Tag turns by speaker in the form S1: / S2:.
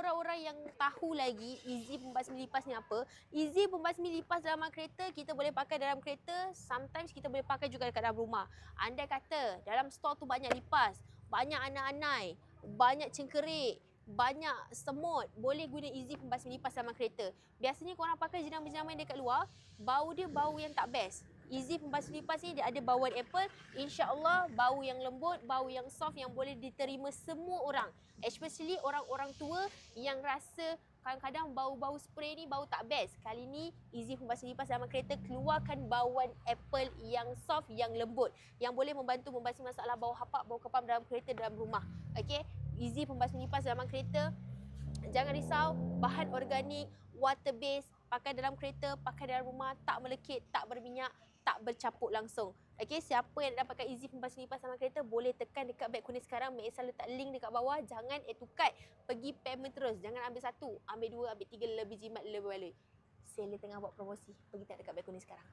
S1: orang-orang yang tahu lagi Easy pembasmi lipas ni apa, Easy pembasmi lipas dalam kereta kita boleh pakai dalam kereta, sometimes kita boleh pakai juga dekat dalam rumah. Andai kata dalam stor tu banyak lipas, banyak anai-anai, banyak cengkerik, banyak semut, boleh guna Easy pembasmi lipas dalam kereta. Biasanya korang pakai jenama-jenama yang dekat luar, bau dia bau yang tak best. Easy pembasmi lipas ni dia ada bauan apple, insya-Allah bau yang lembut, bau yang soft yang boleh diterima semua orang. Especially orang-orang tua yang rasa kadang-kadang bau-bau spray ni bau tak best. Kali ni Easy pembasmi lipas dalam kereta keluarkan bauan apple yang soft, yang lembut, yang boleh membantu membasmi masalah bau hapak, bau kepam dalam kereta, dalam rumah. Okey, Easy pembasmi lipas dalam kereta. Jangan risau, bahan organik, water base, pakai dalam kereta, pakai dalam rumah, tak melekit, tak berminyak, tak bercampur langsung. Okey, siapa yang nak pakai Easy pembasmi lipas dalam kereta boleh tekan dekat beg kuning sekarang. Mek Esa letak link dekat bawah. Jangan tukat, pergi payment terus. Jangan ambil satu, ambil dua, ambil tiga, lebih jimat, lebih baloi. Seller tengah buat promosi. Pergi tak dekat beg kuning sekarang.